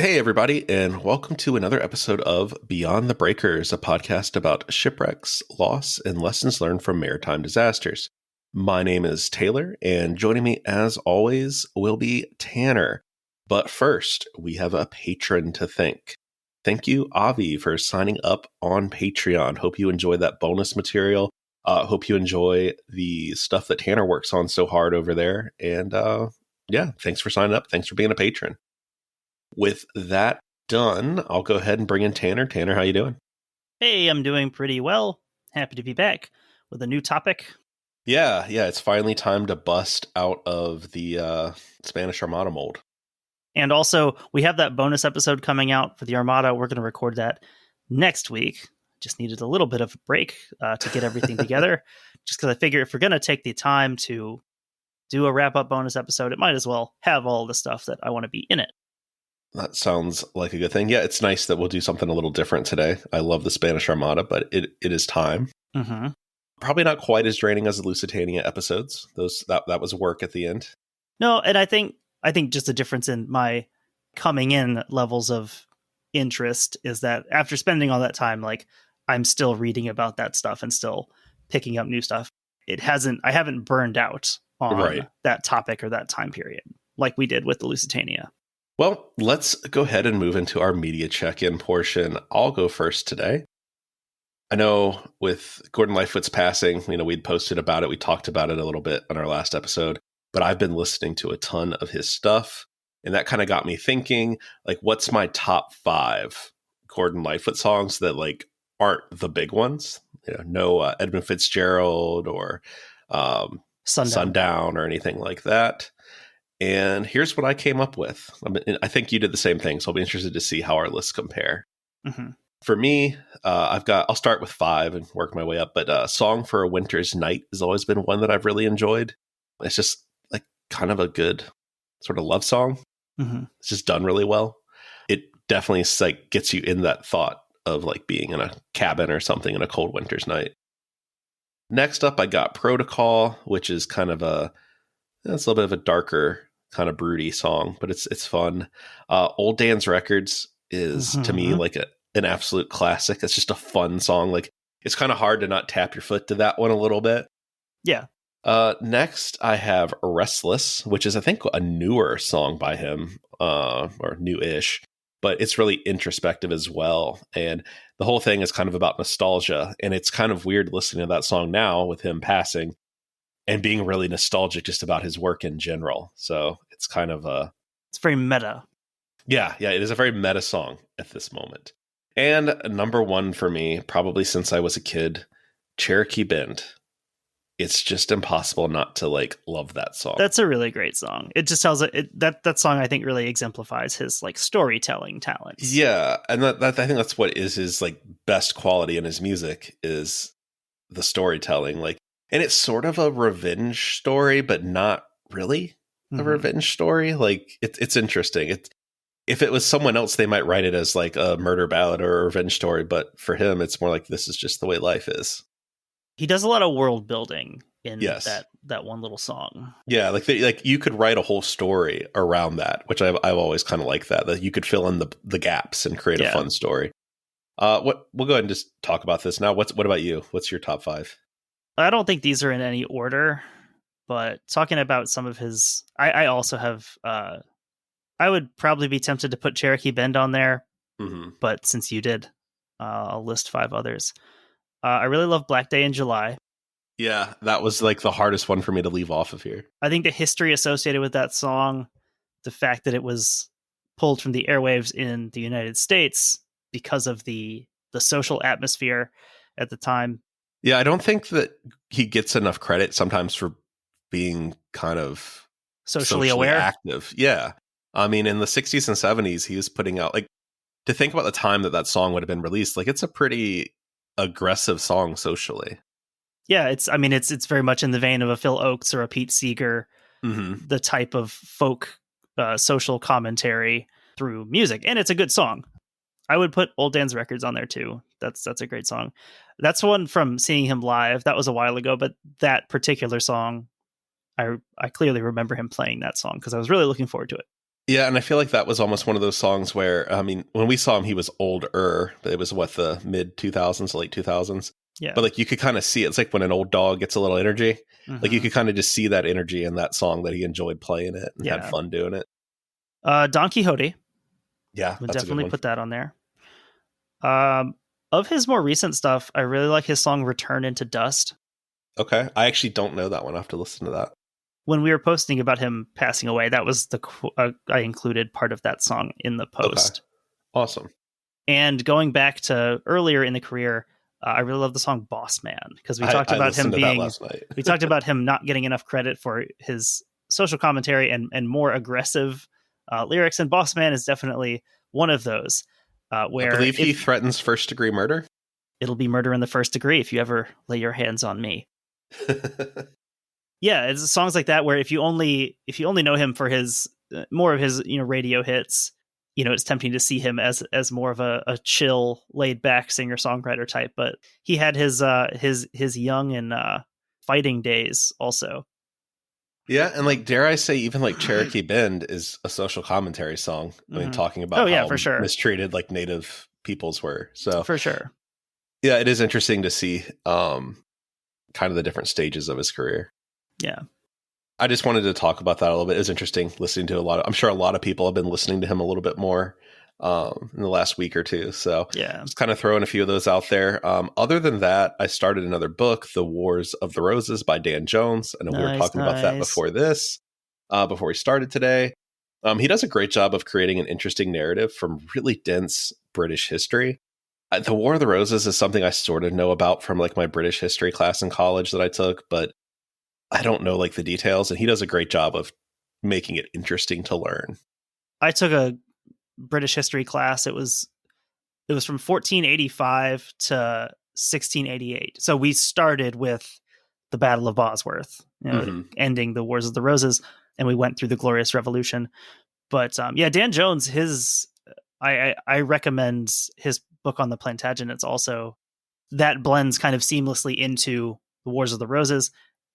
Hey, everybody, and welcome to another episode of Beyond the Breakers, a podcast about shipwrecks, loss, and lessons learned from maritime disasters. My name is Taylor, and joining me, as always, will be Tanner. But first, we have a patron to thank. Thank you, Avi, for signing up on Patreon. Hope you enjoy that bonus material. Hope you enjoy the stuff that Tanner works on so hard over there. And yeah, thanks for signing up. Thanks for being a patron. With that done, I'll go ahead and bring in Tanner. Tanner, how you doing? Hey, I'm doing pretty well. Happy to be back with a new topic. Yeah, it's finally time to bust out of the Spanish Armada mold. And also, we have that bonus episode coming out for the Armada. We're going to record that next week. Just needed a little bit of a break to get everything together. Just because I figure if we're going to take the time to do a wrap-up bonus episode, it might as well have all the stuff that I want to be in it. That sounds like a good thing. Yeah, it's nice that we'll do something a little different today. I love the Spanish Armada, but it is time. Mm-hmm. Probably not quite as draining as the Lusitania episodes. That was work at the end. No, and I think just the difference in my coming in levels of interest is that after spending all that time, like I'm still reading about that stuff and still picking up new stuff. I haven't burned out on that topic or that time period like we did with the Lusitania. Well, let's go ahead and move into our media check-in portion. I'll go first today. I know with Gordon Lightfoot's passing, we'd posted about it. We talked about it a little bit on our last episode, but I've been listening to a ton of his stuff. And that kind of got me thinking, like, what's my top 5 Gordon Lightfoot songs that aren't the big ones? No Edmund Fitzgerald or Sundown or anything like that. And here's what I came up with. I think you did the same thing, so I'll be interested to see how our lists compare. Mm-hmm. For me, I'll start with 5 and work my way up. But Song for a Winter's Night has always been one that I've really enjoyed. It's just like kind of a good sort of love song. Mm-hmm. It's just done really well. It definitely gets you in that thought of like being in a cabin or something in a cold winter's night. Next up, I got Protocol, which is kind of it's a little bit of a darker, kind of broody song, but it's fun. Old Dan's Records is to me like an absolute classic. It's just a fun song. Like it's kind of hard to not tap your foot to that one a little bit. Yeah. Next I have Restless, which is I think a newer song by him, or new-ish, but it's really introspective as well. And the whole thing is kind of about nostalgia, and it's kind of weird listening to that song now with him passing and being really nostalgic just about his work in general. So it's kind of it's very meta. Yeah, it is a very meta song at this moment. And number 1 for me, probably since I was a kid, Cherokee Bend. It's just impossible not to love that song. That's a really great song. It just tells that song I think really exemplifies his storytelling talents. Yeah, and that I think that's what is his best quality in his music is the storytelling. And it's sort of a revenge story, but not really a revenge story. It's interesting. If it was someone else, they might write it as a murder ballad or a revenge story. But for him, it's more like this is just the way life is. He does a lot of world building in that one little song. Yeah, you could write a whole story around that, which I've always kind of liked that you could fill in the gaps and create a fun story. We'll go ahead and just talk about this now. What about you? What's your top 5? I don't think these are in any order, but talking about some of his, I also have, I would probably be tempted to put Cherokee Bend on there, but since you did, I'll list 5 others. I really love Black Day in July. Yeah, that was the hardest one for me to leave off of here. I think the history associated with that song, the fact that it was pulled from the airwaves in the United States because of the social atmosphere at the time. Yeah, I don't think that he gets enough credit sometimes for being kind of socially aware, active. Yeah. I mean, in the 60s and 70s, he was putting out to think about the time that song would have been released, it's a pretty aggressive song socially. Yeah, it's very much in the vein of a Phil Oakes or a Pete Seeger, the type of folk social commentary through music, and it's a good song. I would put Old Dan's Records on there too. That's a great song. That's one from seeing him live. That was a while ago, but that particular song, I clearly remember him playing that song because I was really looking forward to it. Yeah, and I feel like that was almost one of those songs where, I mean, when we saw him, he was older, but it was what, the mid 2000s, late 2000s. Yeah. But like you could kind of see it. It's like when an old dog gets a little energy. Like you Mhm. could kind of just see that energy in that song that he enjoyed playing it and had Yeah. fun doing it. Don Quixote Yeah, would that's a good definitely one. put that on there. Of his more recent stuff, I really like his song "Return into Dust." Okay. I actually don't know that one. I have to listen to that. When we were posting about him passing away, that was I included part of that song in the Okay. post. Awesome. And going back to earlier in the career, I really love the song "Boss Man" because we talked I about him listened to that being last night. we talked about him not getting enough credit for his social commentary and more aggressive lyrics, and "Boss Man" is definitely one of those. I Where believe he threatens first degree murder. it'll be murder in the first degree if you ever lay your hands on me. Yeah, it's songs like that where if you only know him for his more of his radio hits, it's tempting to see him as more of a chill, laid back singer songwriter type. But he had his young and fighting days also. Yeah, and like dare I say, even like Cherokee Bend is a social commentary song. I mean, talking about how for sure. mistreated like Native peoples were. So For sure. yeah, it is interesting to see kind of the different stages of his career. Yeah. I just wanted to talk about that a little bit. It was interesting listening to I'm sure a lot of people have been listening to him a little bit more in the last week or two. So yeah, just kind of throwing a few of those out there. Other than that, I started another book, The Wars of the Roses by Dan Jones. I know we were talking about that before before we started today. He does a great job of creating an interesting narrative from really dense British history. The War of the Roses is something I sort of know about from like my British history class in college that I took, but I don't know like the details, and he does a great job of making it interesting to learn. I took a British history class. It was from 1485 to 1688. So we started with the Battle of Bosworth, ending the Wars of the Roses, and we went through the Glorious Revolution. But Dan Jones, I recommend his book on the Plantagenets also. That blends kind of seamlessly into the Wars of the Roses,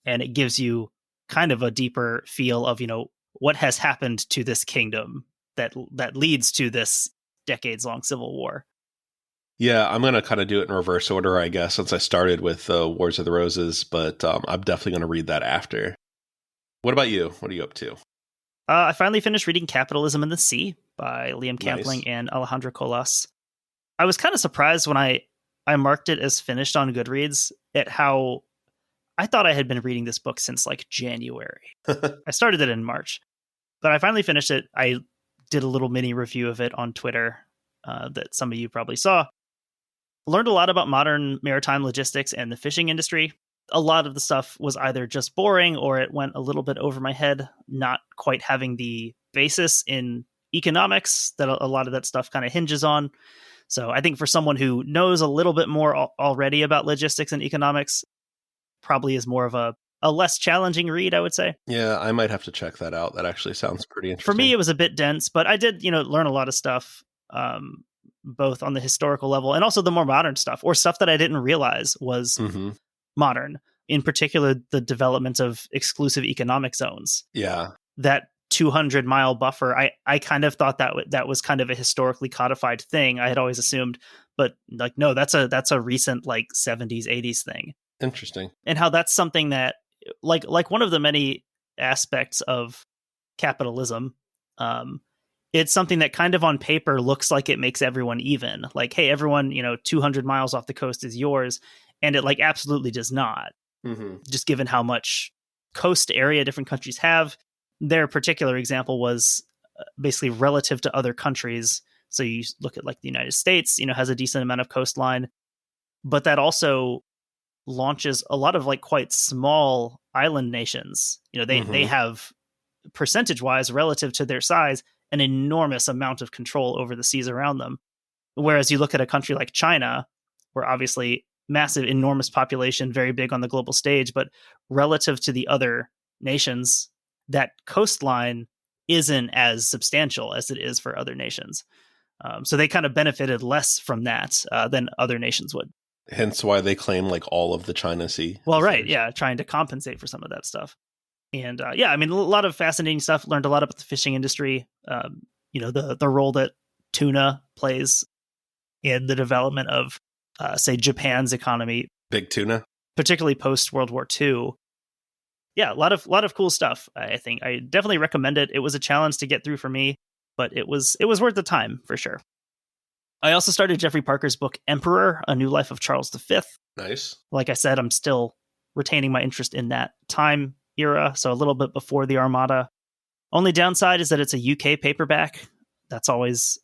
and it gives you kind of a deeper feel of, what has happened to this kingdom that leads to this decades-long civil war. Yeah, I'm going to kind of do it in reverse order, I guess, since I started with Wars of the Roses, but I'm definitely going to read that after. What about you? What are you up to? I finally finished reading Capitalism in the Sea by Liam Campling Nice. and Alejandro Colas. I was kind of surprised when I marked it as finished on Goodreads at how I thought I had been reading this book since like January. I started it in March, but I finally finished it. I did a little mini review of it on Twitter that some of you probably saw. Learned a lot about modern maritime logistics and the fishing industry. A lot of the stuff was either just boring or it went a little bit over my head, not quite having the basis in economics that a lot of that stuff kind of hinges on. So I think for someone who knows a little bit more already about logistics and economics, probably is more of a less challenging read, I would say. Yeah, I might have to check that out. That actually sounds pretty interesting. For me, it was a bit dense, but I did, learn a lot of stuff, both on the historical level and also the more modern stuff, or stuff that I didn't realize was modern. In particular, the development of exclusive economic zones. Yeah. That 200-mile buffer, I kind of thought that was kind of a historically codified thing. I had always assumed, but like, no, that's a recent like 70s, 80s thing. Interesting. And how that's something that like one of the many aspects of capitalism, it's something that kind of on paper looks like it makes everyone even. Like, hey, everyone, 200 miles off the coast is yours. And it like absolutely does not. Just given how much coast area different countries have. Their particular example was basically relative to other countries. So you look at like the United States, has a decent amount of coastline, but that also launches a lot of like quite small island nations. They have percentage wise relative to their size, an enormous amount of control over the seas around them. Whereas you look at a country like China, where obviously massive, enormous population, very big on the global stage, but relative to the other nations, that coastline isn't as substantial as it is for other nations. So they kind of benefited less from that than other nations would. Hence why they claim like all of the China Sea. Well, right. Yeah. Trying to compensate for some of that stuff. And yeah, I mean, a lot of fascinating stuff. Learned a lot about the fishing industry. The role that tuna plays in the development of, say, Japan's economy, Big tuna, particularly post World War II. Yeah, a lot of cool stuff. I think I definitely recommend it. It was a challenge to get through for me, but it was worth the time for sure. I also started Jeffrey Parker's book Emperor: A New Life of Charles V. nice. Like I said, I'm still retaining my interest in that time era, so a little bit before the Armada. Only downside is that it's a UK paperback. That's always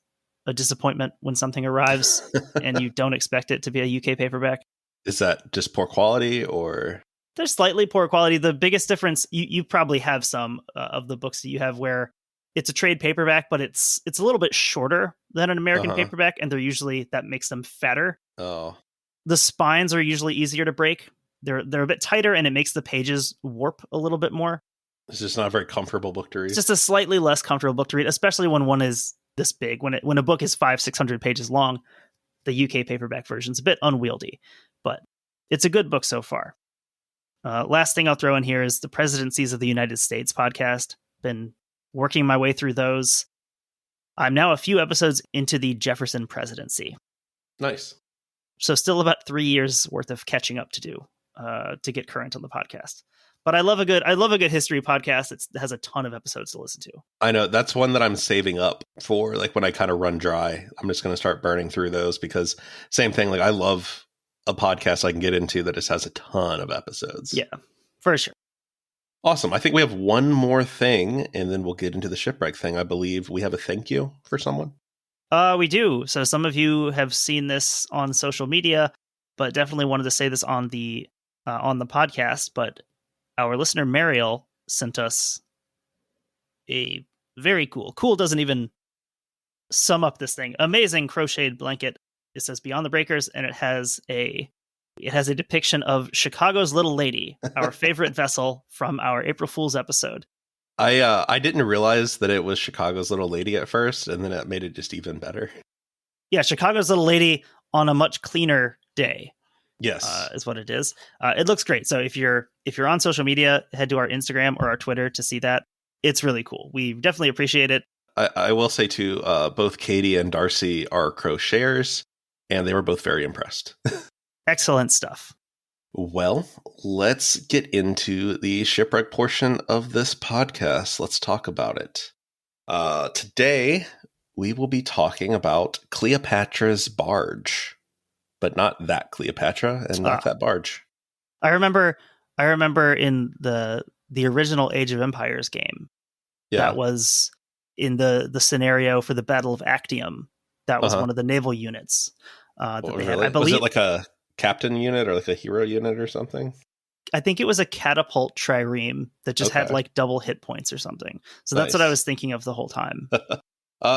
a disappointment when something arrives and you don't expect it to be a UK paperback. Is that just poor quality, or? They're slightly poor quality. The biggest difference, you probably have some of the books that you have where it's a trade paperback, but it's a little bit shorter than an American paperback, and that makes them fatter. Oh. The spines are usually easier to break. They're a bit tighter, and it makes the pages warp a little bit more. It's just not a very comfortable book to read. It's just a slightly less comfortable book to read, especially when one is this big. When a book is 500-600 pages long, the UK paperback version's a bit unwieldy, but it's a good book so far. Last thing I'll throw in here is the Presidencies of the United States podcast. Been working my way through those. I'm now a few episodes into the Jefferson presidency. Nice. So still about 3 years worth of catching up to do to get current on the podcast. But I love a good history podcast. It has a ton of episodes to listen to. I know that's one that I'm saving up for, like when I kind of run dry. I'm just going to start burning through those because same thing. Like I love a podcast I can get into that just has a ton of episodes. Yeah, for sure. Awesome. I think we have one more thing and then we'll get into the shipwreck thing. I believe we have a thank you for someone. We do. So some of you have seen this on social media, but definitely wanted to say this on the podcast. But our listener Mariel sent us a very cool doesn't even sum up this thing. Amazing crocheted blanket. It says Beyond the Breakers, and it has a depiction of Chicago's Little Lady, our favorite vessel from our April Fool's episode. I didn't realize that it was Chicago's Little Lady at first, and then it made it just even better. Yeah, Chicago's Little Lady on a much cleaner day. Yes, is what it is. It looks great. So if you're on social media, head to our Instagram or our Twitter to see that. It's really cool. We definitely appreciate it. I will say too, both Katie and Darcy are crocheters, and they were both very impressed. Excellent stuff. Well, let's get into the shipwreck portion of this podcast. Let's talk about it. Today, we will be talking about Cleopatra's Barge, but not that Cleopatra and not that barge. I remember in the original Age of Empires game, that was in the scenario for the Battle of Actium. That was one of the naval units that they had. I believe, was it like a captain unit or like a hero unit or something? I think it was a catapult trireme that just had like double hit points or something. So that's what I was thinking of the whole time.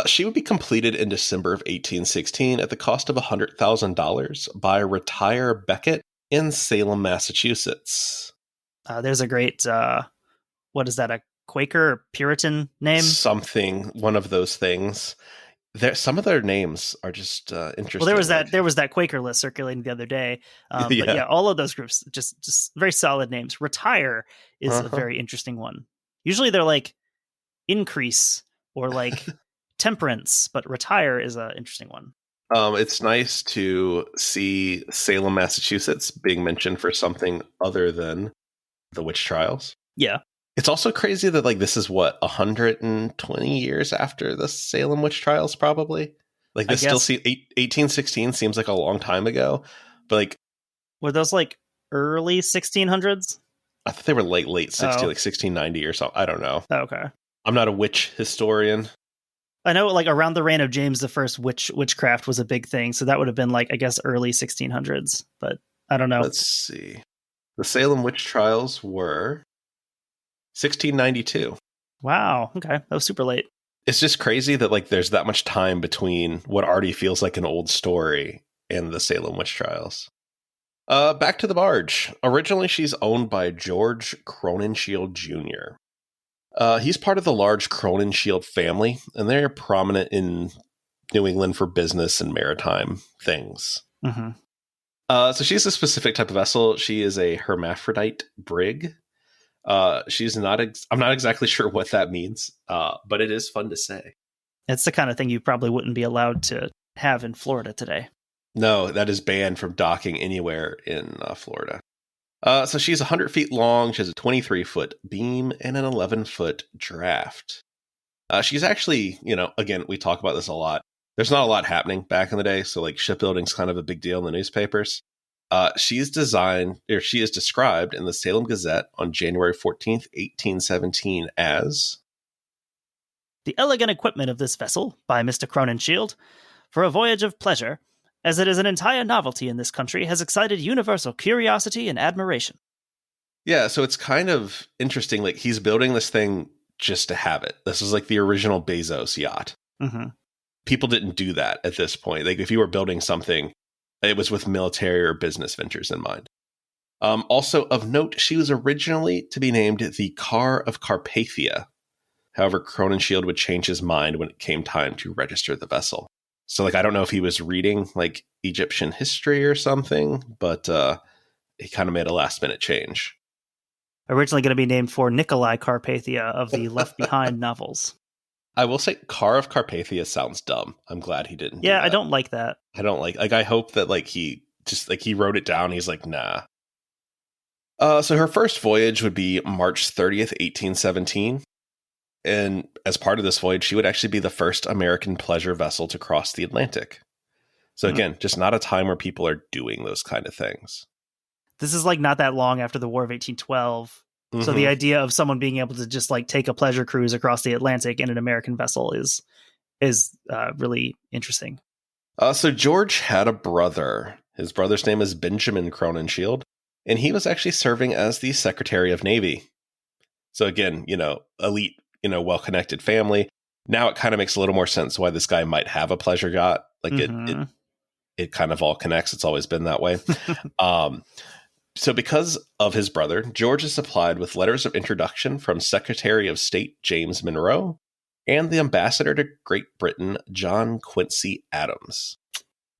She would be completed in December of 1816 at the cost of $100,000 by Retire Beckett in Salem, Massachusetts. There's a great, what is that, a Quaker or Puritan name? Something, one of those things. Some of their names are just interesting. Well, there was that Quaker list circulating the other day. But yeah, all of those groups, just very solid names. Retire is a very interesting one. Usually they're like increase or like temperance, but retire is an interesting one. It's nice to see Salem, Massachusetts being mentioned for something other than the witch trials. Yeah. It's also crazy that like this is 120 years after the Salem witch trials, probably. Like this still 1816 seems like a long time ago, but like were those like early 1600s? I thought they were late 60, like 1690 or something. I don't know. Okay. I'm not a witch historian. I know like around the reign of James I, witchcraft was a big thing. So that would have been like, I guess, early 1600s, but I don't know. Let's see. The Salem witch trials were 1692. Wow. Okay. That was super late. It's just crazy that like there's that much time between what already feels like an old story and the Salem witch trials. Back to the barge. Originally, she's owned by George Crowninshield Jr. He's part of the large Crowninshield family, and they're prominent in New England for business and maritime things. Mm-hmm. So she's a specific type of vessel. She is a hermaphrodite brig. She's not. I'm not exactly sure what that means, but it is fun to say. It's the kind of thing you probably wouldn't be allowed to have in Florida today. No, that is banned from docking anywhere in Florida. So she's 100 feet long. She has a 23-foot beam and an 11-foot draft. She's actually, again, we talk about this a lot. There's not a lot happening back in the day, so like shipbuilding's kind of a big deal in the newspapers. She is described in the Salem Gazette on January 14th, 1817 as the elegant equipment of this vessel by Mr. Crowninshield for a voyage of pleasure, as it is an entire novelty in this country, has excited universal curiosity and admiration. Yeah, so it's kind of interesting. Like, he's building this thing just to have it. This is like the original Bezos yacht. Mm-hmm. People didn't do that at this point. Like, if you were building something, it was with military or business ventures in mind. Also, of note, she was originally to be named the Car of Carpathia. However, Crowninshield would change his mind when it came time to register the vessel. So, like, I don't know if he was reading, like, Egyptian history or something, but he kind of made a last-minute change. Originally going to be named for Nikolai Carpathia of the Left Behind novels. I will say Car of Carpathia sounds dumb. I'm glad he didn't do that. I don't like that. I don't like I hope that, like, he wrote it down. He's like, nah. So her first voyage would be March 30th, 1817. And as part of this voyage, she would actually be the first American pleasure vessel to cross the Atlantic. So again, just not a time where people are doing those kind of things. This is like not that long after the War of 1812. Mm-hmm. So the idea of someone being able to just like take a pleasure cruise across the Atlantic in an American vessel is really interesting. So George had a brother. His brother's name is Benjamin Crowninshield, and he was actually serving as the Secretary of Navy. So again, elite, well-connected family. Now it kind of makes a little more sense why this guy might have a pleasure yacht. Like it kind of all connects. It's always been that way. So because of his brother, George is supplied with letters of introduction from Secretary of State James Monroe and the ambassador to Great Britain, John Quincy Adams.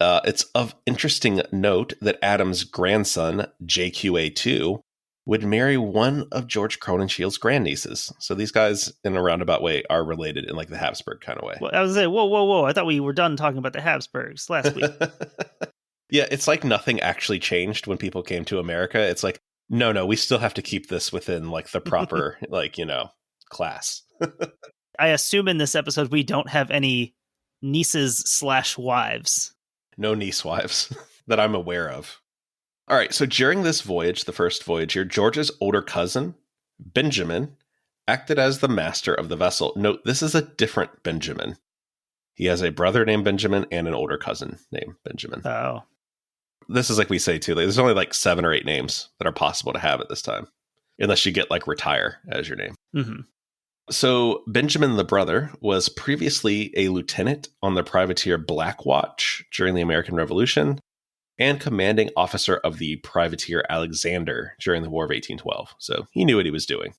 It's of interesting note that Adams' grandson, JQA2, would marry one of George Croninshield's grandnieces. So these guys, in a roundabout way, are related in like the Habsburg kind of way. Well, I was saying, whoa. I thought we were done talking about the Habsburgs last week. Yeah, it's like nothing actually changed when people came to America. It's like, no, we still have to keep this within like the proper, class. I assume in this episode we don't have any nieces/wives. No niece wives that I'm aware of. All right, so during this voyage, the first voyage here, George's older cousin, Benjamin, acted as the master of the vessel. Note, this is a different Benjamin. He has a brother named Benjamin and an older cousin named Benjamin. Oh. This is like we say, too. There's only like 7 or 8 names that are possible to have at this time, unless you get like retire as your name. Mm-hmm. So Benjamin, the brother, was previously a lieutenant on the privateer Black Watch during the American Revolution, and commanding officer of the privateer Alexander during the War of 1812. So he knew what he was doing.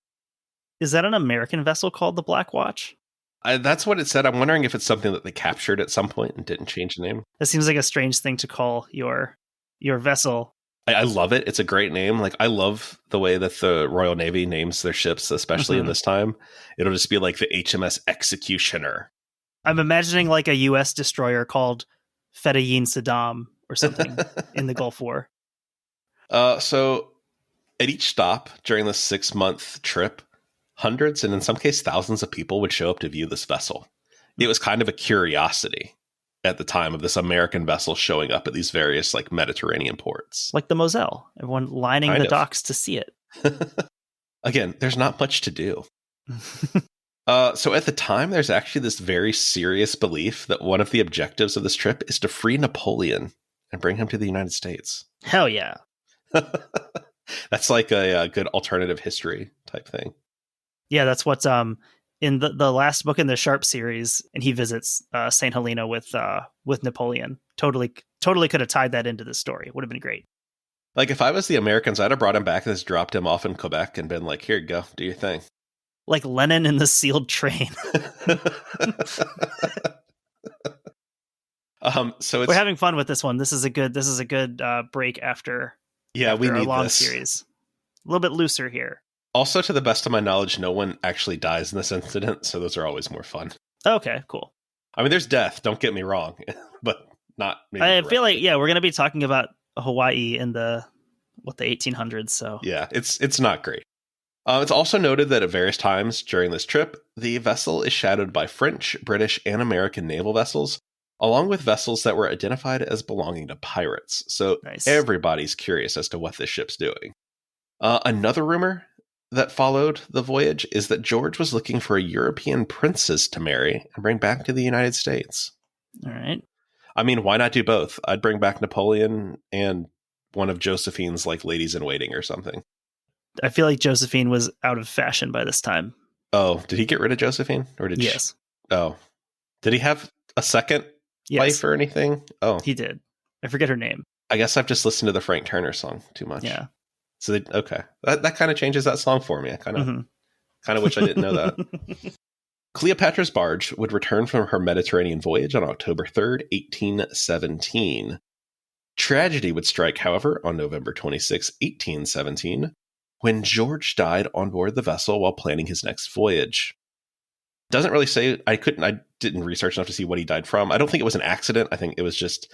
Is that an American vessel called the Black Watch? That's what it said. I'm wondering if it's something that they captured at some point and didn't change the name. That seems like a strange thing to call your vessel. I love it. It's a great name. Like, I love the way that the Royal Navy names their ships, especially in this time. It'll just be like the HMS Executioner. I'm imagining like a U.S. destroyer called Fedayeen Saddam or something in the Gulf War. So at each stop during the 6-month trip, hundreds and in some cases thousands of people would show up to view this vessel. It was kind of a curiosity at the time of this American vessel showing up at these various like Mediterranean ports. Like the Moselle, everyone lining the docks to see it. Again, there's not much to do. So at the time, there's actually this very serious belief that one of the objectives of this trip is to free Napoleon and bring him to the United States. Hell yeah. That's like a good alternative history type thing. Yeah, that's what's in the last book in the Sharp series, and he visits St. Helena with Napoleon. Totally could have tied that into this story. Would have been great. Like if I was the Americans, I'd have brought him back and just dropped him off in Quebec and been like, here you go, do your thing. Like Lenin in the sealed train. So we're having fun with this one. This is a good break after we need a long this series. A little bit looser here. Also, to the best of my knowledge, no one actually dies in this incident, so those are always more fun. Okay, cool. I mean, there's death, don't get me wrong, but not maybe I directly. feel like, yeah, we're going to be talking about Hawaii in the 1800s, so. Yeah, it's not great. It's also noted that at various times during this trip, the vessel is shadowed by French, British, and American naval vessels, along with vessels that were identified as belonging to pirates. So Nice. Everybody's curious as to what this ship's doing. Another rumor that followed the voyage is that George was looking for a European princess to marry and bring back to the United States. All right. I mean, why not do both? I'd bring back Napoleon and one of Josephine's like ladies in waiting or something. I feel like Josephine was out of fashion by this time. Oh, did he get rid of Josephine? Or did Yes. Oh. Did he have a second wife or anything? Oh. He did. I forget her name. I guess I've just listened to the Frank Turner song too much. Yeah. So okay. That kind of changes that song for me. I kind of wish I didn't know that. Cleopatra's barge would return from her Mediterranean voyage on October 3rd, 1817. Tragedy would strike, however, on November 26, 1817, when George died on board the vessel while planning his next voyage. Doesn't really say. I didn't research enough to see what he died from. I don't think it was an accident. I think it was just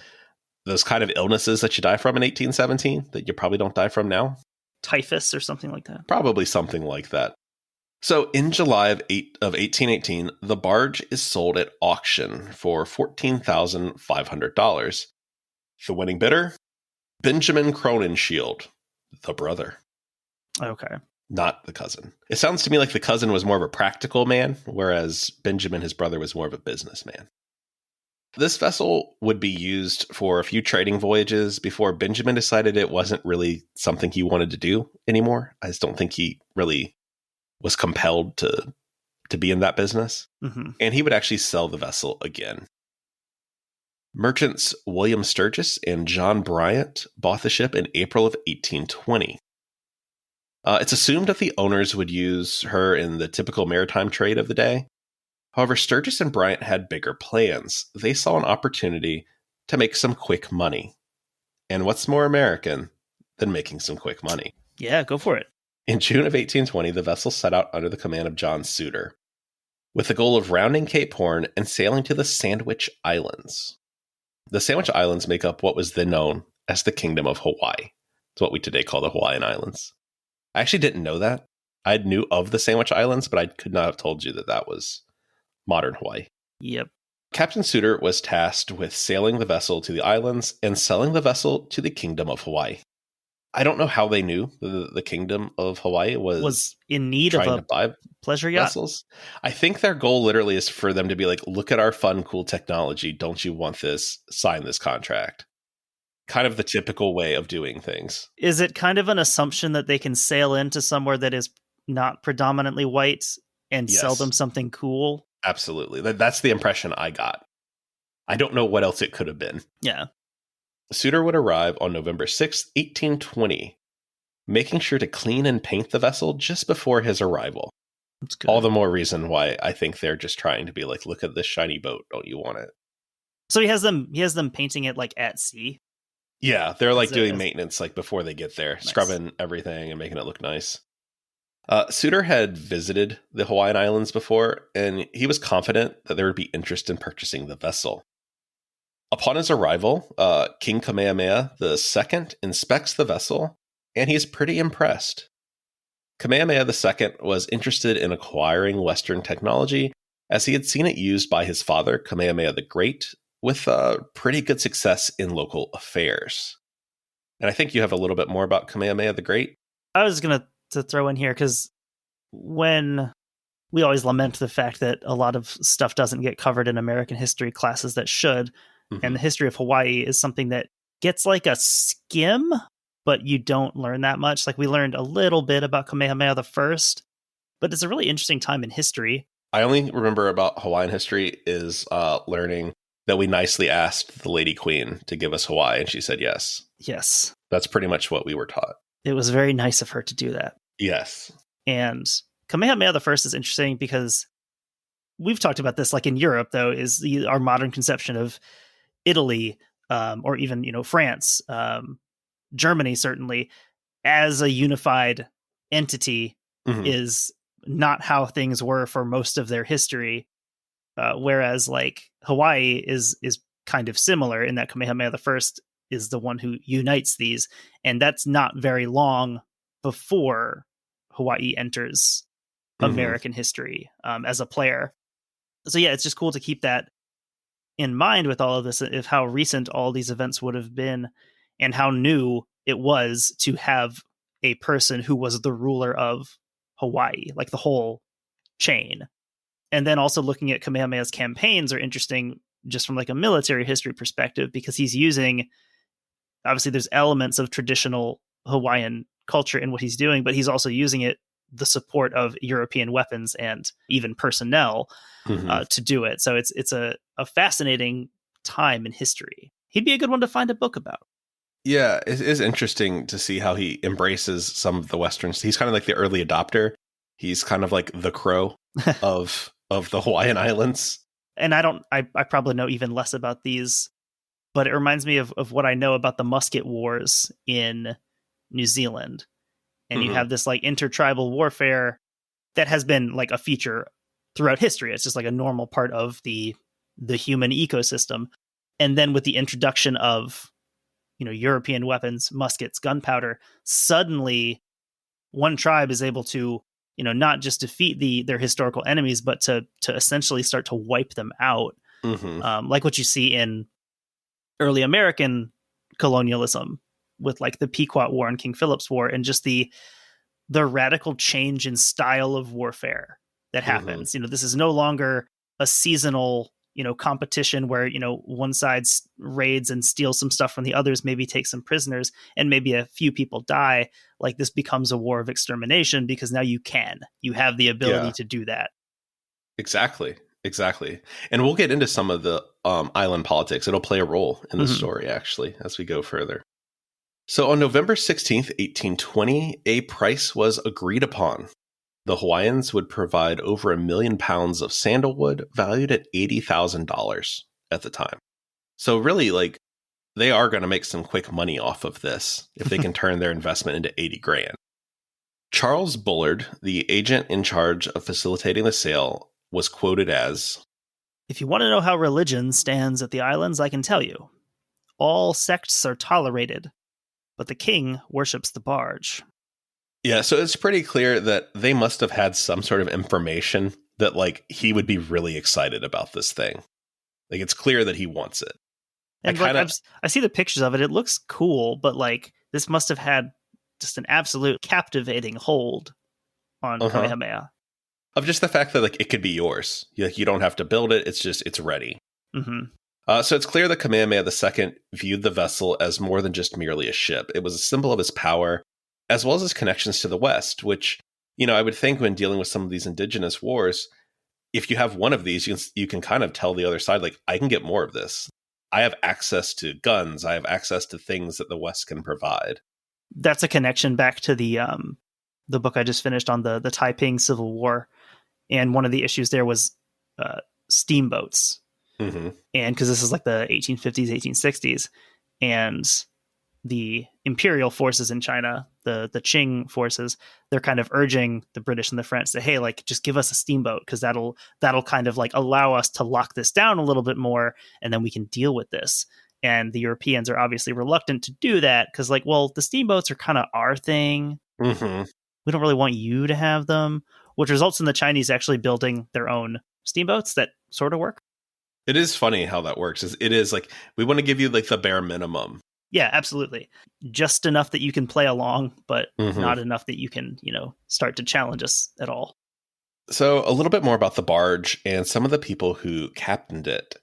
those kind of illnesses that you die from in 1817 that you probably don't die from now. Typhus or something like that. Probably something like that. So in July of 1818, the barge is sold at auction for $14,500. The winning bidder, Benjamin Crowninshield, the brother. Okay. Not the cousin. It sounds to me like the cousin was more of a practical man, whereas Benjamin, his brother, was more of a businessman. This vessel would be used for a few trading voyages before Benjamin decided it wasn't really something he wanted to do anymore. I just don't think he really was compelled to be in that business. Mm-hmm. And he would actually sell the vessel again. Merchants William Sturgis and John Bryant bought the ship in April of 1820. It's assumed that the owners would use her in the typical maritime trade of the day. However, Sturgis and Bryant had bigger plans. They saw an opportunity to make some quick money. And what's more American than making some quick money? Yeah, go for it. In June of 1820, the vessel set out under the command of John Suter, with the goal of rounding Cape Horn and sailing to the Sandwich Islands. The Sandwich Islands make up what was then known as the Kingdom of Hawaii. It's what we today call the Hawaiian Islands. I actually didn't know that. I knew of the Sandwich Islands, but I could not have told you that that was modern Hawaii. Yep. Captain Suter was tasked with sailing the vessel to the islands and selling the vessel to the Kingdom of Hawaii. I don't know how they knew the Kingdom of Hawaii was in need of a pleasure yacht. Vessels. I think their goal literally is for them to be like, look at our fun, cool technology. Don't you want this? Sign this contract. Kind of the typical way of doing things. Is it kind of an assumption that they can sail into somewhere that is not predominantly white and sell them something cool? Absolutely. That's the impression I got. I don't know what else it could have been. Yeah. Suter would arrive on November 6, 1820, making sure to clean and paint the vessel just before his arrival. That's good. All the more reason why I think they're just trying to be like, look at this shiny boat. Don't you want it? So he has them painting it like at sea. Yeah, they're like doing maintenance like before they get there, scrubbing everything and making it look nice. Suter had visited the Hawaiian Islands before, and he was confident that there would be interest in purchasing the vessel. Upon his arrival, King Kamehameha II inspects the vessel, and he's pretty impressed. Kamehameha II was interested in acquiring Western technology, as he had seen it used by his father, Kamehameha the Great, with pretty good success in local affairs. And I think you have a little bit more about Kamehameha the Great. I was going to throw in here, because when we always lament the fact that a lot of stuff doesn't get covered in American history classes that should, and the history of Hawaii is something that gets like a skim, but you don't learn that much. Like we learned a little bit about Kamehameha I, but it's a really interesting time in history. I only remember about Hawaiian history is learning that we nicely asked the Lady Queen to give us Hawaii, and she said yes. Yes. That's pretty much what we were taught. It was very nice of her to do that. Yes. And Kamehameha I is interesting because we've talked about this, like in Europe, though, is our modern conception of Italy, or even, France, Germany, certainly, as a unified entity Mhm. is not how things were for most of their history. Whereas like Hawaii is kind of similar in that Kamehameha I is the one who unites these, and that's not very long before Hawaii enters Mhm. American history as a player. So yeah, it's just cool to keep that in mind with all of this, of how recent all these events would have been and how new it was to have a person who was the ruler of Hawaii, like the whole chain. And then also looking at Kamehameha's campaigns are interesting just from like a military history perspective, because he's using, obviously there's elements of traditional Hawaiian culture in what he's doing, but he's also using it, the support of European weapons and even personnel Mhm. to do it. So it's a fascinating time in history. He'd be a good one to find a book about. Yeah, it is interesting to see how he embraces some of the Westerns. He's kind of like the early adopter. He's kind of like the crow of the Hawaiian Islands. And I probably know even less about these, but it reminds me of what I know about the musket wars in New Zealand. And you Mhm. have this like intertribal warfare that has been like a feature throughout history. It's just like a normal part of the human ecosystem. And then with the introduction of, European weapons, muskets, gunpowder, suddenly one tribe is able to, not just defeat their historical enemies, but to essentially start to wipe them out, Mhm. like what you see in early American colonialism with like the Pequot War and King Philip's War, and just the radical change in style of warfare that Mhm. happens. This is no longer a seasonal, competition where, one side raids and steals some stuff from the others, maybe take some prisoners, and maybe a few people die. Like this becomes a war of extermination because now you have the ability Yeah, to do that. exactly. Exactly. And we'll get into some of the island politics. It'll play a role in the Mhm. story, actually, as we go further. So on November 16th, 1820, a price was agreed upon. The Hawaiians would provide over £1,000,000 of sandalwood, valued at $80,000 at the time. So really, like, they are going to make some quick money off of this if they can turn their investment into 80 grand. Charles Bullard, the agent in charge of facilitating the sale, was quoted as, If you want to know how religion stands at the islands, I can tell you. All sects are tolerated, but the king worships the barge. yeah, so it's pretty clear that they must have had some sort of information that, like, he would be really excited about this thing. Like, it's clear that he wants it. I And like kind of, I see the pictures of it. It looks cool, but like this must have had just an absolute captivating hold on uh-huh. Kamehameha. Of just the fact that, like, it could be yours. Like, you don't have to build it. It's just, it's ready. Hmm. So it's clear that Kamehameha II viewed the vessel as more than just merely a ship. It was a symbol of his power, as well as his connections to the West, which, I would think when dealing with some of these indigenous wars, if you have one of these, you can kind of tell the other side, like, I can get more of this. I have access to guns. I have access to things that the West can provide. That's a connection back to the book I just finished on the Taiping Civil War, and one of the issues there was uh, steamboats, Hmm. and because this is like the 1850s, 1860s, and the imperial forces in China, the Qing forces, they're kind of urging the British and the French to, hey, like just give us a steamboat because that'll kind of like allow us to lock this down a little bit more, and then we can deal with this. And the Europeans are obviously reluctant to do that because, like, well, the steamboats are kind of our thing. Hmm. We don't really want you to have them, which results in the Chinese actually building their own steamboats that sort of work. It is funny how that works. It is like, we want to give you like the bare minimum. Yeah, absolutely. Just enough that you can play along, but Hmm. not enough that you can, start to challenge us at all. So, a little bit more about the barge and some of the people who captained it.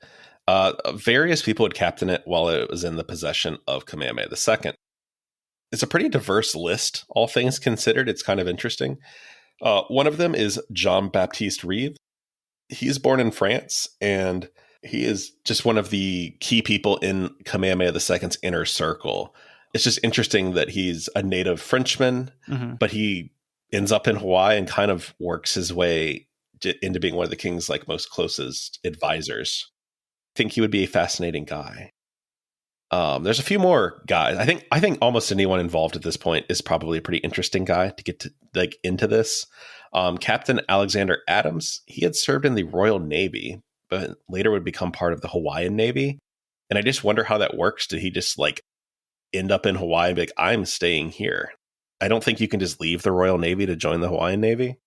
Various people would captain it while it was in the possession of Kamehameha II. It's a pretty diverse list, all things considered. It's kind of interesting. One of them is John Baptiste Reeve. He's born in France, and he is just one of the key people in Kamehameha II's inner circle. It's just interesting that he's a native Frenchman, Mm-hmm. but he ends up in Hawaii and kind of works his way into being one of the king's like most closest advisors. I think he would be a fascinating guy. There's a few more guys. I think almost anyone involved at this point is probably a pretty interesting guy to get to like into this. Captain Alexander Adams, he had served in the Royal Navy, but later would become part of the Hawaiian Navy. And I just wonder how that works. Did he just like end up in Hawaii and be like, I'm staying here? I don't think you can just leave the Royal Navy to join the Hawaiian Navy,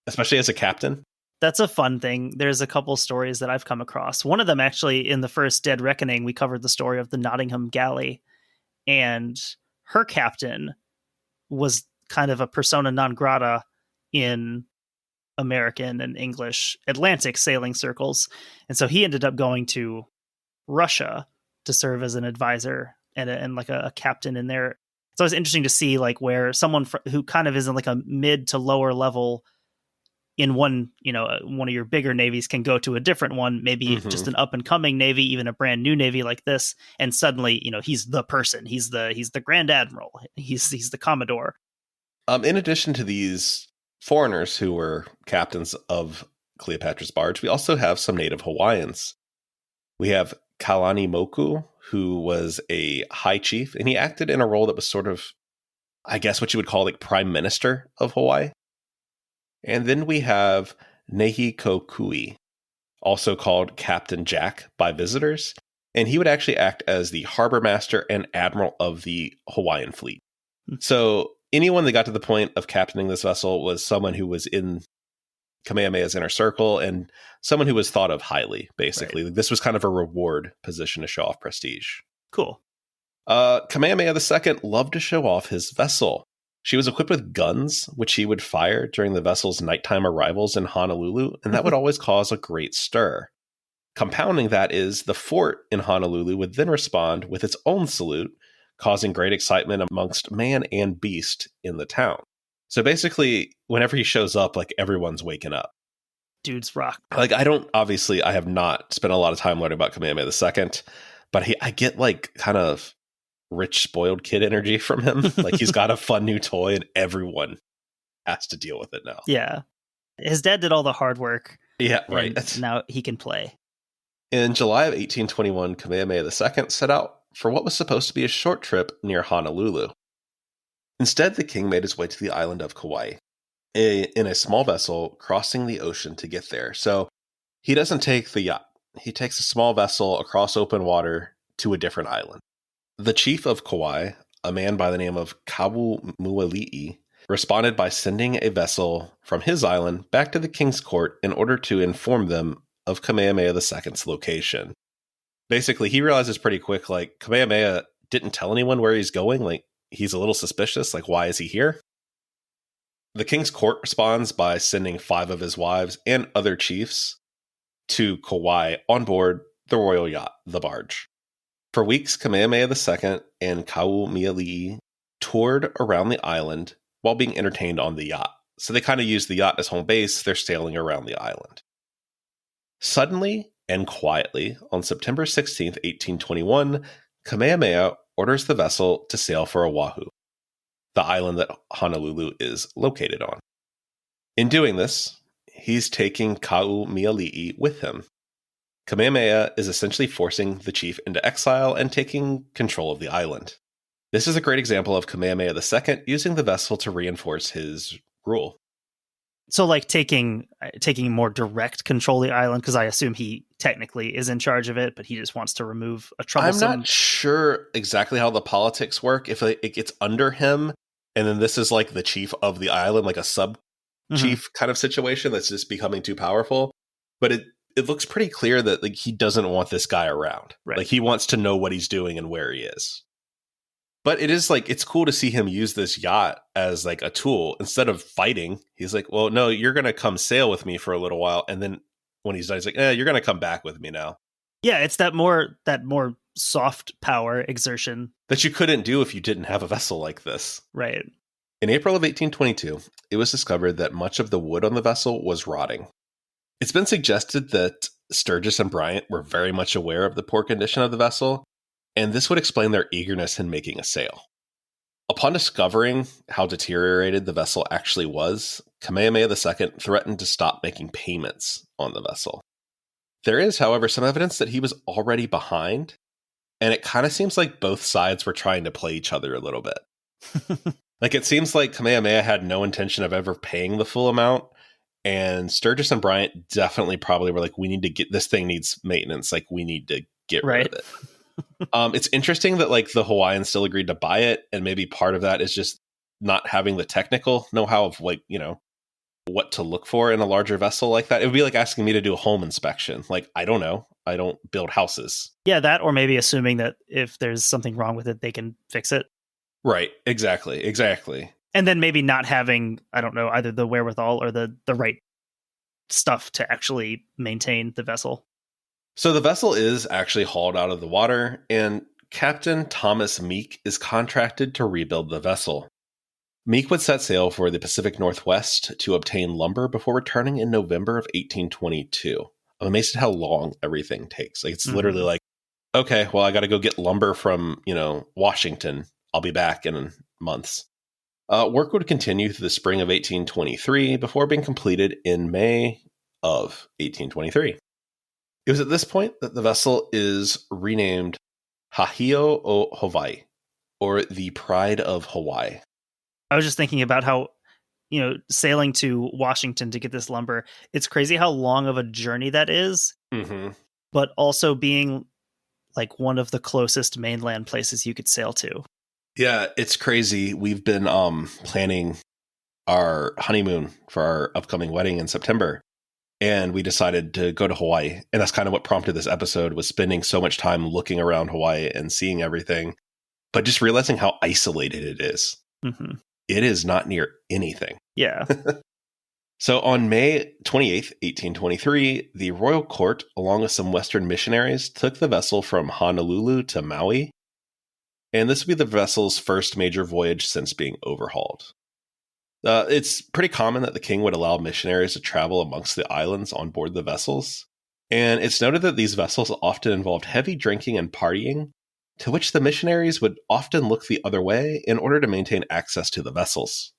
especially as a captain. That's a fun thing. There's a couple stories that I've come across. One of them, actually, in the first Dead Reckoning, we covered the story of the Nottingham Galley, and her captain was kind of a persona non grata in American and English Atlantic sailing circles. And so he ended up going to Russia to serve as an advisor and like a captain in there. So it's interesting to see like where someone who kind of is in like a mid to lower level in one of your bigger navies can go to a different one, maybe just an up and coming navy, even a brand new navy like this. And suddenly, he's the person, he's the Grand Admiral, he's the Commodore. In addition to these foreigners who were captains of Cleopatra's Barge, we also have some native Hawaiians. We have Kalani Moku, who was a high chief, and he acted in a role that was sort of, I guess, what you would call like prime minister of Hawaii. And then we have Nehi Kokui, also called Captain Jack by visitors, and he would actually act as the harbor master and admiral of the Hawaiian fleet. So anyone that got to the point of captaining this vessel was someone who was in Kamehameha's inner circle and someone who was thought of highly, basically. Right. This was kind of a reward position to show off prestige. Cool. Kamehameha II loved to show off his vessel. She was equipped with guns, which he would fire during the vessel's nighttime arrivals in Honolulu, and that would always cause a great stir. Compounding that is the fort in Honolulu would then respond with its own salute, causing great excitement amongst man and beast in the town. So basically, whenever he shows up, like everyone's waking up. Dude's rock. Like I have not spent a lot of time learning about Kamehameha II, but I get like kind of rich, spoiled kid energy from him. Like he's got a fun new toy and everyone has to deal with it now. Yeah. His dad did all the hard work. Yeah, right. Now he can play. In July of 1821, Kamehameha II set out for what was supposed to be a short trip near Honolulu. Instead, the king made his way to the island of Kauai in a small vessel crossing the ocean to get there. So he doesn't take the yacht. He takes a small vessel across open water to a different island. The chief of Kauai, a man by the name of Kawu Muali'i, responded by sending a vessel from his island back to the king's court in order to inform them of Kamehameha II's location. Basically, he realizes pretty quick, like, Kamehameha didn't tell anyone where he's going. Like, he's a little suspicious. Like, why is he here? The king's court responds by sending 5 of his wives and other chiefs to Kauai on board the royal yacht, the Barge. For weeks, Kamehameha II and Kawu Muali'i toured around the island while being entertained on the yacht. So they kind of used the yacht as home base. They're sailing around the island. Suddenly and quietly, on September 16th, 1821, Kamehameha orders the vessel to sail for Oahu, the island that Honolulu is located on. In doing this, he's taking Kawu Muali'i with him. Kamehameha is essentially forcing the chief into exile and taking control of the island. This is a great example of Kamehameha II using the vessel to reinforce his rule. So like taking more direct control of the island, because I assume he technically is in charge of it, but he just wants to remove a troublesome... I'm not sure exactly how the politics work, if it gets under him, and then this is like the chief of the island, like a sub-chief kind of situation that's just becoming too powerful. But it looks pretty clear that like he doesn't want this guy around. Right. Like he wants to know what he's doing and where he is. But it is like, it's cool to see him use this yacht as like a tool instead of fighting. He's like, well, no, you're going to come sail with me for a little while. And then when he's done, he's like, you're going to come back with me now. Yeah. It's that more soft power exertion that you couldn't do if you didn't have a vessel like this. Right. In April of 1822, it was discovered that much of the wood on the vessel was rotting. It's been suggested that Sturgis and Bryant were very much aware of the poor condition of the vessel, and this would explain their eagerness in making a sail. Upon discovering how deteriorated the vessel actually was, Kamehameha II threatened to stop making payments on the vessel. There is, however, some evidence that he was already behind, And it kind of seems like both sides were trying to play each other a little bit. Like, it seems like Kamehameha had no intention of ever paying the full amount. And Sturgis and Bryant definitely probably were like, we need to get, this thing needs maintenance. Like, we need to get rid of it. It's interesting that like the Hawaiians still agreed to buy it. And maybe part of that is just not having the technical know-how of like, you know, what to look for in a larger vessel like that. It would be like asking me to do a home inspection. Like, I don't know. I don't build houses. Yeah, that, or maybe assuming that if there's something wrong with it, they can fix it. Right. Exactly. And then maybe not having, I don't know, either the wherewithal or the right stuff to actually maintain the vessel. So the vessel is actually hauled out of the water, and Captain Thomas Meek is contracted to rebuild the vessel. Meek would set sail for the Pacific Northwest to obtain lumber before returning in November of 1822. I'm amazed at how long everything takes. Like, it's literally like, okay, well, I got to go get lumber from, you know, Washington. I'll be back in months. Work would continue through the spring of 1823 before being completed in May of 1823. It was at this point that the vessel is renamed Hahio o Hawaii, or the Pride of Hawaii. I was just thinking about how, you know, sailing to Washington to get this lumber, it's crazy how long of a journey that is, but also being like one of the closest mainland places you could sail to. Yeah, it's crazy. We've been planning our honeymoon for our upcoming wedding in September, and we decided to go to Hawaii. And that's kind of what prompted this episode, was spending so much time looking around Hawaii and seeing everything, but just realizing how isolated it is. It is not near anything. Yeah. So on May 28th, 1823, the royal court, along with some Western missionaries, took the vessel from Honolulu to Maui. And this would be the vessel's first major voyage since being overhauled. It's pretty common that the king would allow missionaries to travel amongst the islands on board the vessels. And it's noted that these vessels often involved heavy drinking and partying, to which the missionaries would often look the other way in order to maintain access to the vessels.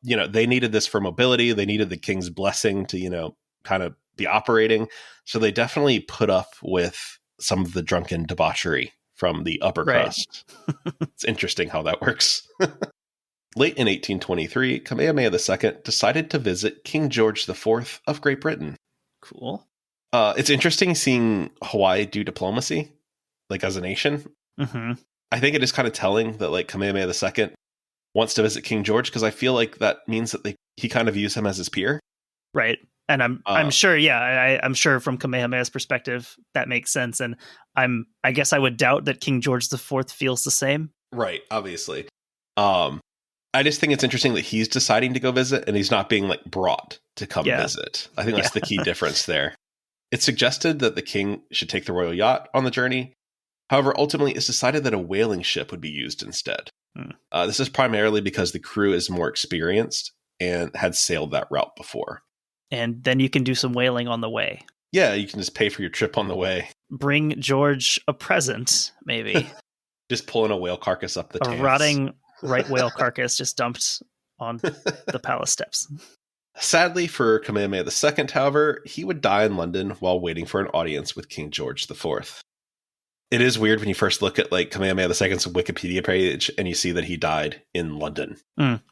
You know, they needed this for mobility. They needed the king's blessing to, you know, kind of be operating. So they definitely put up with some of the drunken debauchery from the upper crust. It's interesting how that works. Late in 1823, Kamehameha II decided to visit King George IV of Great Britain. Cool. It's interesting seeing Hawaii do diplomacy, like as a nation. I think it is kind of telling that like Kamehameha II wants to visit King George, because I feel like that means that he kind of views him as his peer. Right. And I'm sure, yeah, I'm sure from Kamehameha's perspective that makes sense. And I guess I would doubt that King George IV feels the same. Right, obviously. I just think it's interesting that he's deciding to go visit and he's not being like brought to come visit. I think that's the key difference there. It's suggested that the king should take the royal yacht on the journey. However, ultimately it's decided that a whaling ship would be used instead. This is primarily because the crew is more experienced and had sailed that route before. And then you can do some whaling on the way. Yeah, you can just pay for your trip on the way. Bring George a present, maybe. Just pulling a whale carcass up the Thames. A rotting right whale carcass just dumped on the palace steps. Sadly for Kamehameha II, however, he would die in London while waiting for an audience with King George IV. It is weird when you first look at like Kamehameha II's Wikipedia page and you see that he died in London.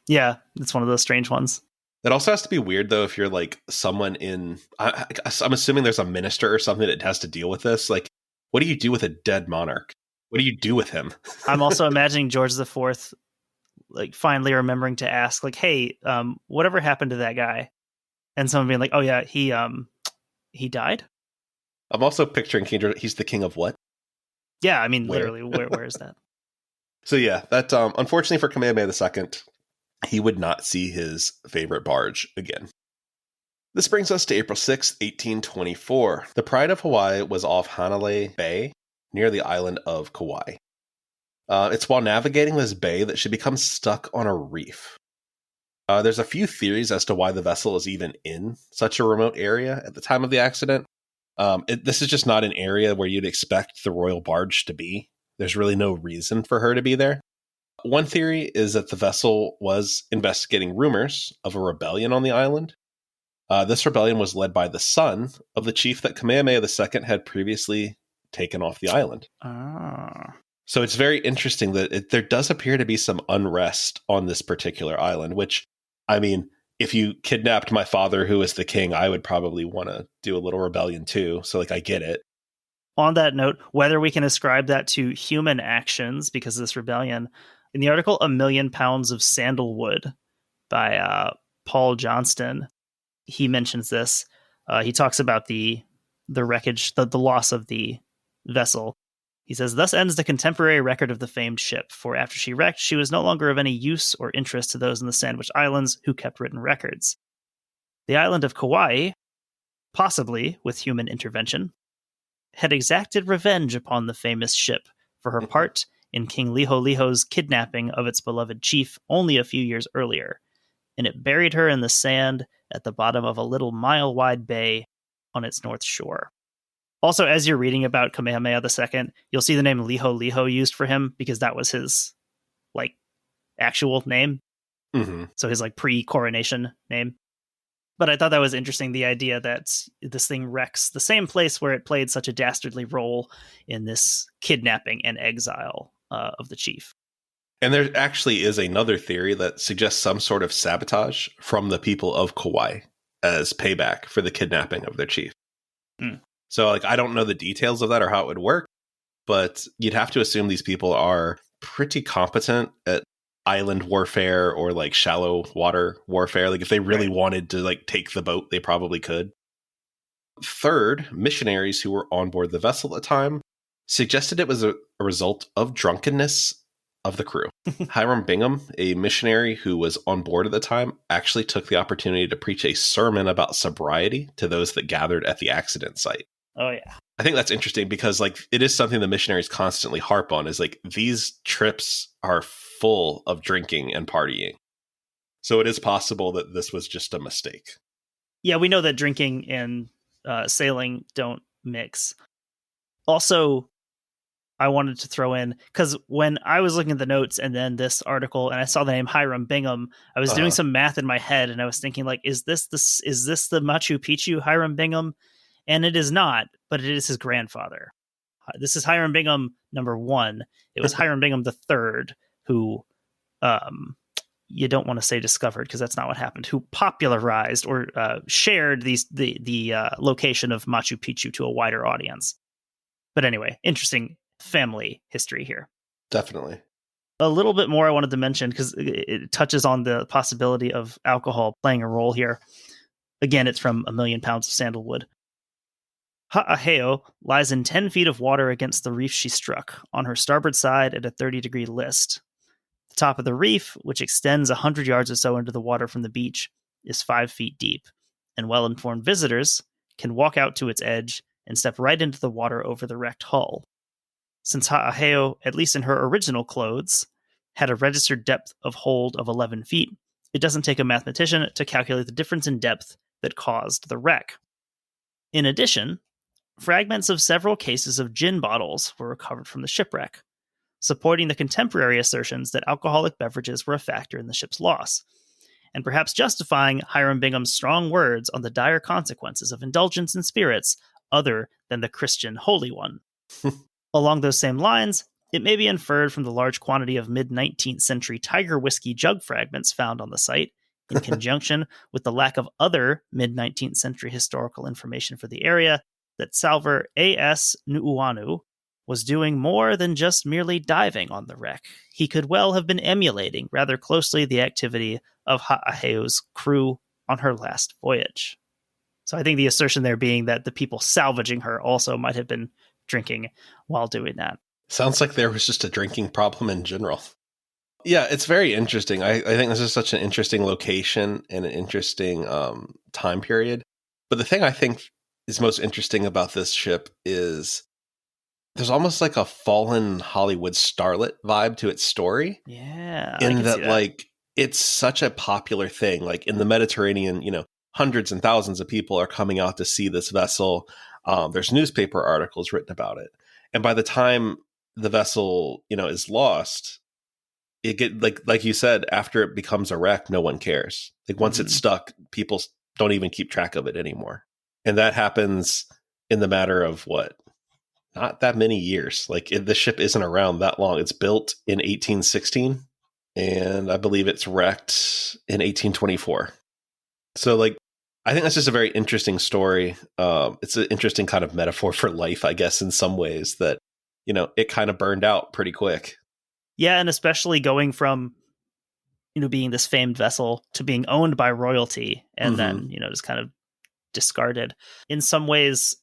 Yeah, it's one of those strange ones. That also has to be weird, though, if you're like someone in... I'm assuming there's a minister or something that has to deal with this. Like, what do you do with a dead monarch? What do you do with him? I'm also imagining George IV, like, finally remembering to ask, like, hey, whatever happened to that guy? And someone being like, oh, yeah, he died? I'm also picturing King George. He's the king of what? Yeah, I mean, literally, where is that? So, yeah, that unfortunately for Kamehameha II, he would not see his favorite barge again. This brings us to April 6, 1824. The Pride of Hawaii was off Hanalei Bay, near the island of Kauai. It's while navigating this bay that she becomes stuck on a reef. There's a few theories as to why the vessel is even in such a remote area at the time of the accident. This is just not an area where you'd expect the royal barge to be. There's really no reason for her to be there. One theory is that the vessel was investigating rumors of a rebellion on the island. This rebellion was led by the son of the chief that Kamehameha II had previously taken off the island. Ah. So it's very interesting that there does appear to be some unrest on this particular island, which, I mean, if you kidnapped my father, who is the king, I would probably want to do a little rebellion too. So, like, I get it. On that note, whether we can ascribe that to human actions because of this rebellion, in the article, "A Million Pounds of Sandalwood" by Paul Johnston, he mentions this. He talks about the wreckage, the loss of the vessel. He says, "Thus ends the contemporary record of the famed ship, for after she wrecked, she was no longer of any use or interest to those in the Sandwich Islands who kept written records. The island of Kauai, possibly with human intervention, had exacted revenge upon the famous ship for her part in King Liholiho's kidnapping of its beloved chief only a few years earlier, and it buried her in the sand at the bottom of a little mile-wide bay on its north shore." Also, as you're reading about Kamehameha II, you'll see the name Liholiho used for him because that was his, like, actual name. Mm-hmm. So his, like, pre-coronation name. But I thought that was interesting, the idea that this thing wrecks the same place where it played such a dastardly role in this kidnapping and exile of the chief. And there actually is another theory that suggests some sort of sabotage from the people of Kauai as payback for the kidnapping of their chief. Mm. So, like, I don't know the details of that or how it would work, but you'd have to assume these people are pretty competent at island warfare or, like, shallow water warfare. Like, if they really wanted to, like, take the boat, they probably could. Third, missionaries who were on board the vessel at the time suggested it was a result of drunkenness of the crew. Hiram Bingham, a missionary who was on board at the time, actually took the opportunity to preach a sermon about sobriety to those that gathered at the accident site. Oh, yeah. I think that's interesting because, like, it is something the missionaries constantly harp on, is like, these trips are full of drinking and partying. So it is possible that this was just a mistake. Yeah, we know that drinking and sailing don't mix. Also, I wanted to throw in, because when I was looking at the notes and then this article and I saw the name Hiram Bingham, I was doing some math in my head and I was thinking, like, is this the Machu Picchu Hiram Bingham? And it is not, but it is his grandfather. This is Hiram Bingham *1. It was Hiram Bingham III who, you don't want to say discovered because that's not what happened, who popularized or shared the location of Machu Picchu to a wider audience. But anyway, interesting family history here. Definitely. A little bit more I wanted to mention because it touches on the possibility of alcohol playing a role here. Again, it's from "A Million Pounds of Sandalwood." "Ha'aheo lies in 10 feet of water against the reef she struck, on her starboard side at a 30-degree list. The top of the reef, which extends 100 yards or so into the water from the beach, is 5 feet deep, and well-informed visitors can walk out to its edge and step right into the water over the wrecked hull. Since Ha'aheo, at least in her original clothes, had a registered depth of hold of 11 feet, it doesn't take a mathematician to calculate the difference in depth that caused the wreck. In addition, fragments of several cases of gin bottles were recovered from the shipwreck, supporting the contemporary assertions that alcoholic beverages were a factor in the ship's loss, and perhaps justifying Hiram Bingham's strong words on the dire consequences of indulgence in spirits other than the Christian holy one. Along those same lines, it may be inferred from the large quantity of mid-19th century Tiger whiskey jug fragments found on the site, in conjunction with the lack of other mid-19th century historical information for the area, that Salver A.S. Nuuanu was doing more than just merely diving on the wreck. He could well have been emulating rather closely the activity of Ha'aheo's crew on her last voyage. So I think the assertion there being that the people salvaging her also might have been drinking while doing that. Sounds like there was just a drinking problem in general. Yeah, it's very interesting. I think this is such an interesting location and an interesting time period. But the thing I think is most interesting about this ship is there's almost like a fallen Hollywood starlet vibe to its story. Yeah. In that, like, it's such a popular thing. Like, in the Mediterranean, hundreds and thousands of people are coming out to see this vessel. There's newspaper articles written about it. And by the time the vessel, is lost, it get like you said, after it becomes a wreck, no one cares. Like, once it's stuck, people don't even keep track of it anymore. And that happens in the matter of what? not that many years. Like the ship isn't around that long. It's built in 1816, and I believe it's wrecked in 1824. So like, I think that's just a very interesting story. It's an interesting kind of metaphor for life, I guess, in some ways, that, you know, it kind of burned out pretty quick. Yeah, and especially going from, you know, being this famed vessel to being owned by royalty and then, you know, just kind of discarded. In some ways,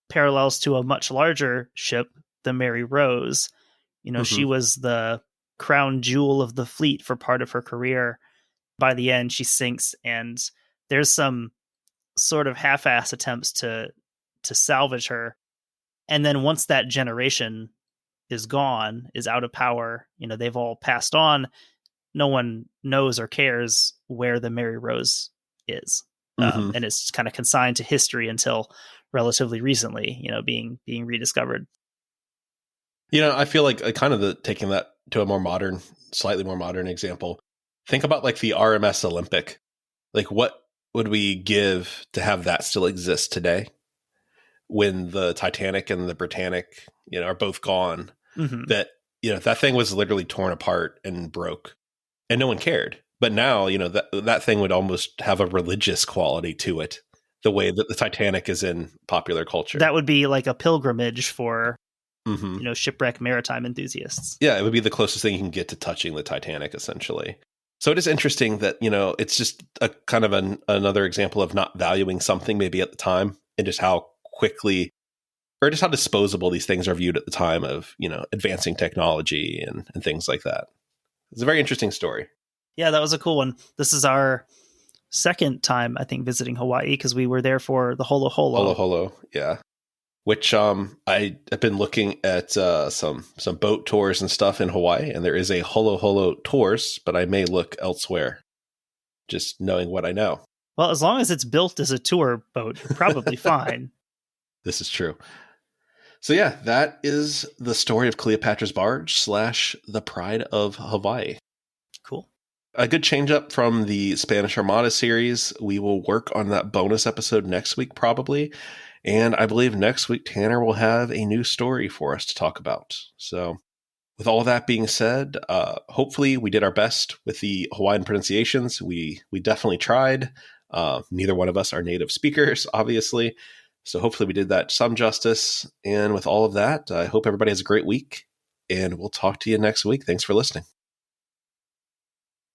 parallels to a much larger ship, the Mary Rose. You know, she was the crown jewel of the fleet for part of her career. By the end, she sinks, and there's some sort of half-ass attempts to salvage her. And then once that generation is gone, is out of power, you know, they've all passed on, no one knows or cares where the Mary Rose is. And it's kind of consigned to history until relatively recently, you know, being rediscovered. You know, I feel like kind of taking that to a more modern, slightly more modern example. Think about like the RMS Olympic. Like, what would we give to have that still exist today, when the Titanic and the Britannic, you know, are both gone? That, you know, that thing was literally torn apart and broke, and no one cared. But now, you know, that thing would almost have a religious quality to it, the way that the Titanic is in popular culture. That would be like a pilgrimage for, you know, shipwreck maritime enthusiasts. Yeah, it would be the closest thing you can get to touching the Titanic, essentially. So it is interesting that, you know, it's just a kind of another example of not valuing something maybe at the time, and just how quickly, or just how disposable these things are viewed at the time of, you know, advancing technology and things like that. It's a very interesting story. Yeah, that was a cool one. This is our second time, I think, visiting Hawaii, because we were there for the Holo Holo. Holo Holo, yeah. Which I have been looking at some boat tours and stuff in Hawaii, and there is a Holo Holo tours, but I may look elsewhere, just knowing what I know. Well, as long as it's built as a tour boat, you're probably fine. This is true. So yeah, that is the story of Cleopatra's Barge / the Pride of Hawaii. Cool. A good change up from the Spanish Armada series. We will work on that bonus episode next week, probably. And I believe next week, Tanner will have a new story for us to talk about. So with all that being said, hopefully we did our best with the Hawaiian pronunciations. We definitely tried. Neither one of us are native speakers, obviously. So hopefully we did that some justice. And with all of that, I hope everybody has a great week. And we'll talk to you next week. Thanks for listening.